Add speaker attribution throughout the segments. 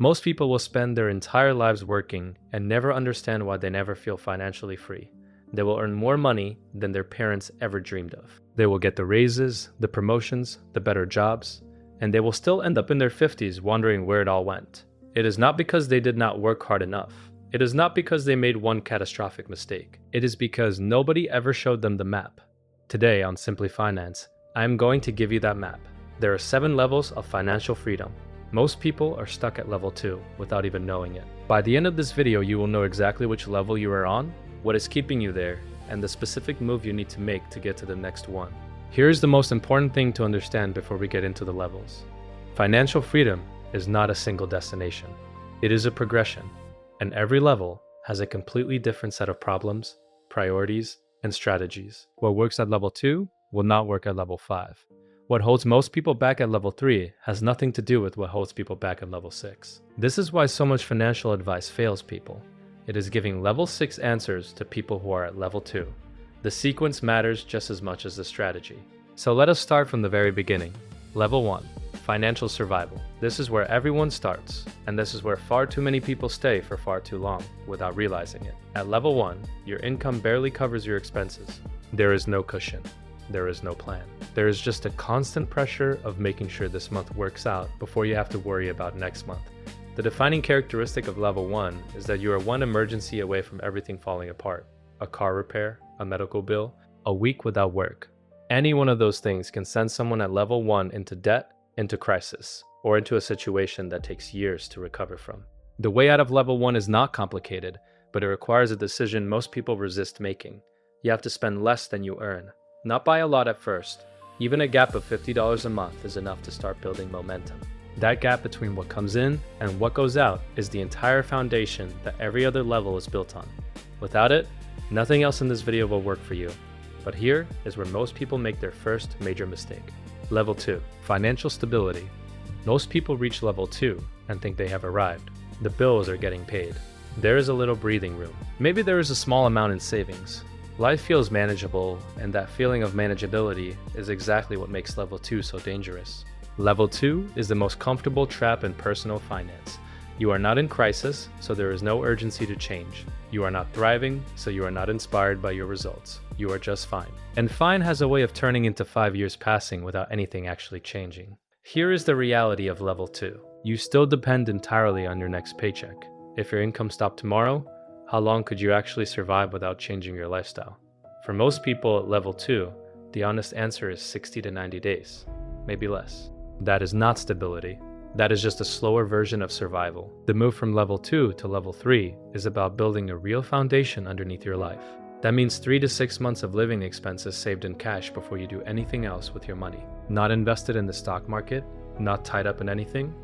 Speaker 1: Most people will spend their entire lives working and never understand why they never feel financially free. They will earn more money than their parents ever dreamed of. They will get the raises, the promotions, the better jobs, and they will still end up in their 50s wondering where it all went. It is not because they did not work hard enough. It is not because they made one catastrophic mistake. It is because nobody ever showed them the map. Today on Simply Finance, I am going to give you that map. There are 7 levels of financial freedom. Most people are stuck at level 2 without even knowing it. By the end of this video, you will know exactly which level you are on, what is keeping you there, and the specific move you need to make to get to the next one. Here is the most important thing to understand before we get into the levels. Financial freedom is not a single destination. It is a progression, and every level has a completely different set of problems, priorities, and strategies. What works at level 2 will not work at level 5. What holds most people back at level 3 has nothing to do with what holds people back at level 6. This is why so much financial advice fails people. It is giving level 6 answers to people who are at level 2. The sequence matters just as much as the strategy. So let us start from the very beginning. Level 1. Financial survival. This is where everyone starts, and this is where far too many people stay for far too long without realizing it. At level 1, your income barely covers your expenses. There is no cushion. There is no plan. There is just a constant pressure of making sure this month works out before you have to worry about next month. The defining characteristic of level 1 is that you are one emergency away from everything falling apart. A car repair, a medical bill, a week without work. Any one of those things can send someone at level 1 into debt, into crisis, or into a situation that takes years to recover from. The way out of level 1 is not complicated, but it requires a decision most people resist making. You have to spend less than you earn. Not by a lot at first. Even a gap of $50 a month is enough to start building momentum. That gap between what comes in and what goes out is the entire foundation that every other level is built on. Without it, nothing else in this video will work for you. But here is where most people make their first major mistake. Level 2. Financial stability. Most people reach level 2 and think they have arrived. The bills are getting paid. There is a little breathing room. Maybe there is a small amount in savings. Life feels manageable, and that feeling of manageability is exactly what makes level 2 so dangerous. Level 2 is the most comfortable trap in personal finance. You are not in crisis, so there is no urgency to change. You are not thriving, so you are not inspired by your results. You are just fine. And fine has a way of turning into 5 years passing without anything actually changing. Here is the reality of level 2. You still depend entirely on your next paycheck. If your income stopped tomorrow, how long could you actually survive without changing your lifestyle? For most people at level 2, the honest answer is 60 to 90 days, maybe less. That is not stability. That is just a slower version of survival. The move from level 2 to level 3 is about building a real foundation underneath your life. That means 3 to 6 months of living expenses saved in cash before you do anything else with your money. Not invested in the stock market, not tied up in anything,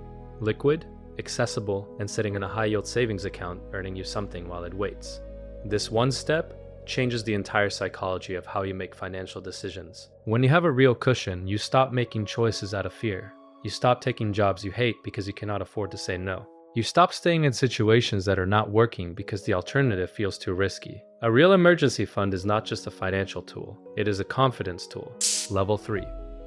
Speaker 1: liquid, accessible, and sitting in a high-yield savings account earning you something while it waits. This one step changes the entire psychology of how you make financial decisions. When you have a real cushion, you stop making choices out of fear. You stop taking jobs you hate because you cannot afford to say no. You stop staying in situations that are not working because the alternative feels too risky. A real emergency fund is not just a financial tool, it is a confidence tool. Level 3.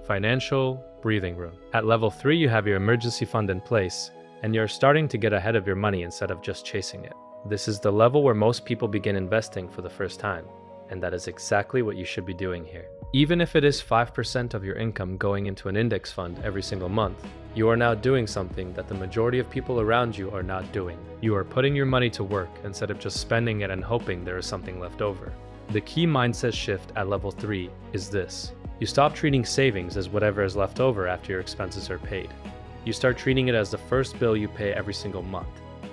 Speaker 1: Financial breathing room. At level 3, you have your emergency fund in place, and you're starting to get ahead of your money instead of just chasing it. This is the level where most people begin investing for the first time, and that is exactly what you should be doing here. Even if it is 5% of your income going into an index fund every single month, you are now doing something that the majority of people around you are not doing. You are putting your money to work instead of just spending it and hoping there is something left over. The key mindset shift at level 3 is this. You stop treating savings as whatever is left over after your expenses are paid. You start treating it as the first bill you pay every single month.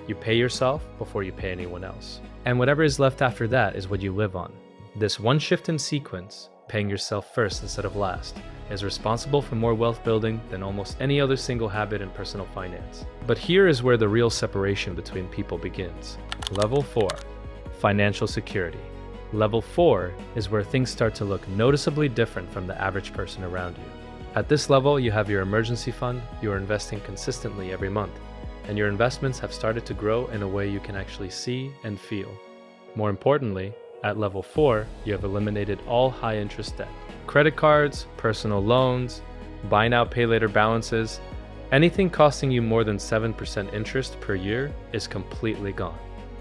Speaker 1: You pay yourself before you pay anyone else. And whatever is left after that is what you live on. This one shift in sequence, paying yourself first instead of last, is responsible for more wealth building than almost any other single habit in personal finance. But here is where the real separation between people begins. Level 4. Financial security. Level 4 is where things start to look noticeably different from the average person around you. At this level, you have your emergency fund, you are investing consistently every month, and your investments have started to grow in a way you can actually see and feel. More importantly, at level 4, you have eliminated all high-interest debt. Credit cards, personal loans, buy now, pay later balances, Anything costing you more than 7% interest per year is completely gone.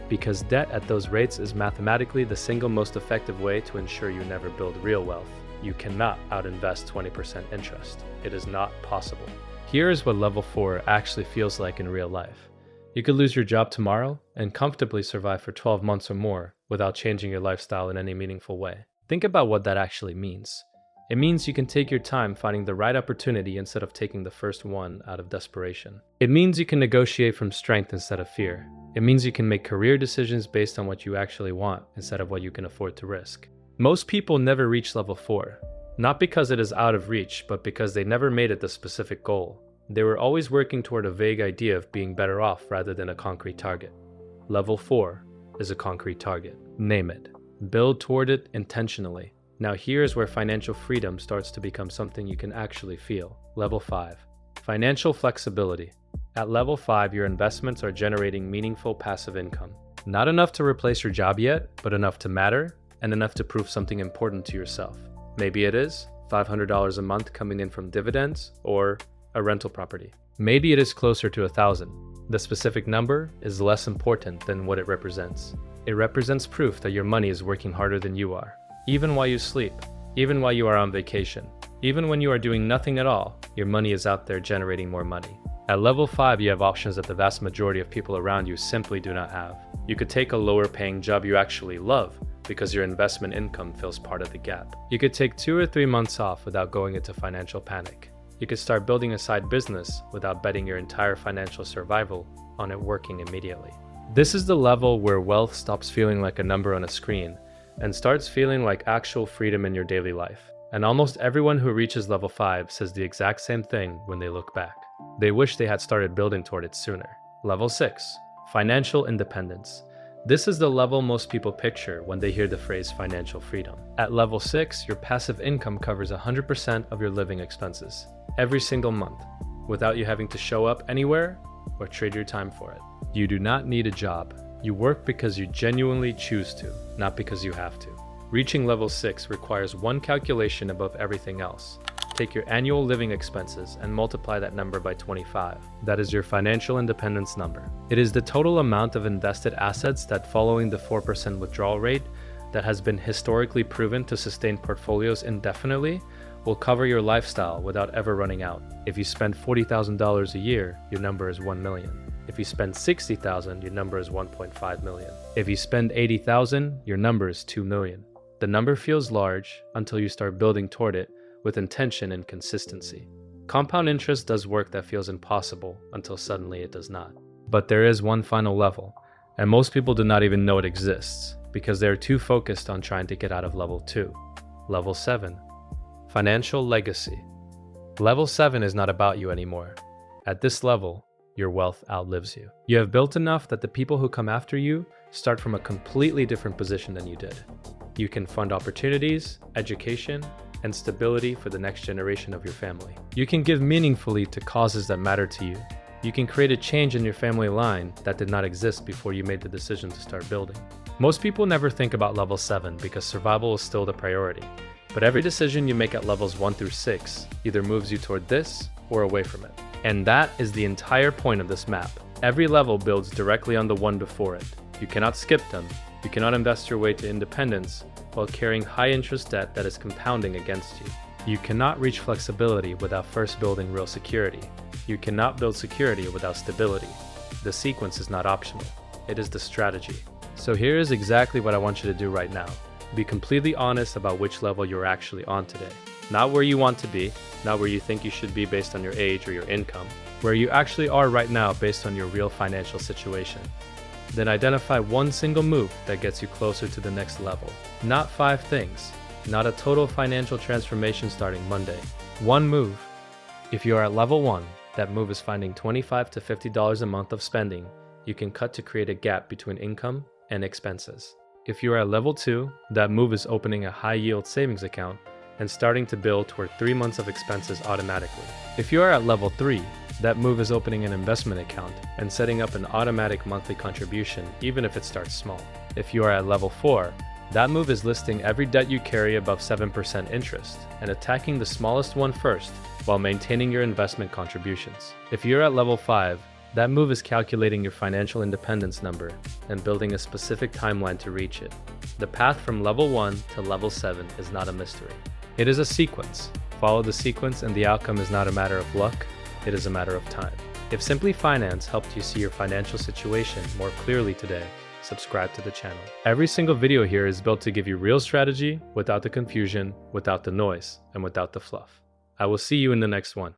Speaker 1: Because debt at those rates is mathematically the single most effective way to ensure you never build real wealth. You cannot outinvest 20% interest. It is not possible. Here is what level 4 actually feels like in real life. You could lose your job tomorrow and comfortably survive for 12 months or more without changing your lifestyle in any meaningful way. Think about what that actually means. It means you can take your time finding the right opportunity instead of taking the first one out of desperation. It means you can negotiate from strength instead of fear. It means you can make career decisions based on what you actually want instead of what you can afford to risk. Most people never reach level 4, not because it is out of reach, but because they never made it the specific goal. They were always working toward a vague idea of being better off rather than a concrete target. Level 4 is a concrete target. Name it. Build toward it intentionally. Now here's where financial freedom starts to become something you can actually feel. Level 5. Financial flexibility. At level 5, your investments are generating meaningful passive income. Not enough to replace your job yet, but enough to matter and enough to prove something important to yourself. Maybe it is $500 a month coming in from dividends or a rental property. Maybe it is closer to 1,000. The specific number is less important than what it represents. It represents proof that your money is working harder than you are. Even while you sleep, even while you are on vacation, even when you are doing nothing at all, your money is out there generating more money. At level 5, you have options that the vast majority of people around you simply do not have. You could take a lower paying job you actually love because your investment income fills part of the gap. You could take 2 or 3 months off without going into financial panic. You could start building a side business without betting your entire financial survival on it working immediately. This is the level where wealth stops feeling like a number on a screen and starts feeling like actual freedom in your daily life. And almost everyone who reaches level 5 says the exact same thing when they look back. They wish they had started building toward it sooner. Level 6. Financial independence. This is the level most people picture when they hear the phrase financial freedom. At level 6, your passive income covers 100% of your living expenses, every single month, without you having to show up anywhere or trade your time for it. You do not need a job. You work because you genuinely choose to, not because you have to. Reaching level 6 requires one calculation above everything else. Take your annual living expenses and multiply that number by 25. That is your financial independence number. It is the total amount of invested assets that, following the 4% withdrawal rate that has been historically proven to sustain portfolios indefinitely, will cover your lifestyle without ever running out. If you spend $40,000 a year, your number is 1 million. If you spend $60,000, your number is 1.5 million. If you spend $80,000, your number is 2 million. The number feels large until you start building toward it with intention and consistency. Compound interest does work that feels impossible until suddenly it does not. But there is one final level, and most people do not even know it exists because they are too focused on trying to get out of level 2. Level 7. Financial legacy. Level 7 is not about you anymore. At this level, your wealth outlives you. You have built enough that the people who come after you start from a completely different position than you did. You can fund opportunities, education, and stability for the next generation of your family. You can give meaningfully to causes that matter to you. You can create a change in your family line that did not exist before you made the decision to start building. Most people never think about level 7 because survival is still the priority. But every decision you make at levels 1 through 6 either moves you toward this or away from it. And that is the entire point of this map. Every level builds directly on the one before it. You cannot skip them. You cannot invest your way to independence while carrying high interest debt that is compounding against you. You cannot reach flexibility without first building real security. You cannot build security without stability. The sequence is not optional. It is the strategy. So here is exactly what I want you to do right now. Be completely honest about which level you're actually on today. Not where you want to be, not where you think you should be based on your age or your income, where you actually are right now based on your real financial situation. Then identify one single move that gets you closer to the next level. Not 5 things, not a total financial transformation starting Monday. One move. If you are at level 1, that move is finding $25 to $50 a month of spending you can cut to create a gap between income and expenses. If you are at level 2, that move is opening a high-yield savings account and starting to build toward 3 months of expenses automatically. If you are at level 3, that move is opening an investment account and setting up an automatic monthly contribution even if it starts small. If you are at level 4, that move is listing every debt you carry above 7% interest and attacking the smallest one first while maintaining your investment contributions. If you're at level 5, that move is calculating your financial independence number and building a specific timeline to reach it. The path from level 1 to level 7 is not a mystery. It is a sequence. Follow the sequence and the outcome is not a matter of luck, it is a matter of time. If Simply Finance helped you see your financial situation more clearly today, subscribe to the channel. Every single video here is built to give you real strategy without the confusion, without the noise, and without the fluff. I will see you in the next one.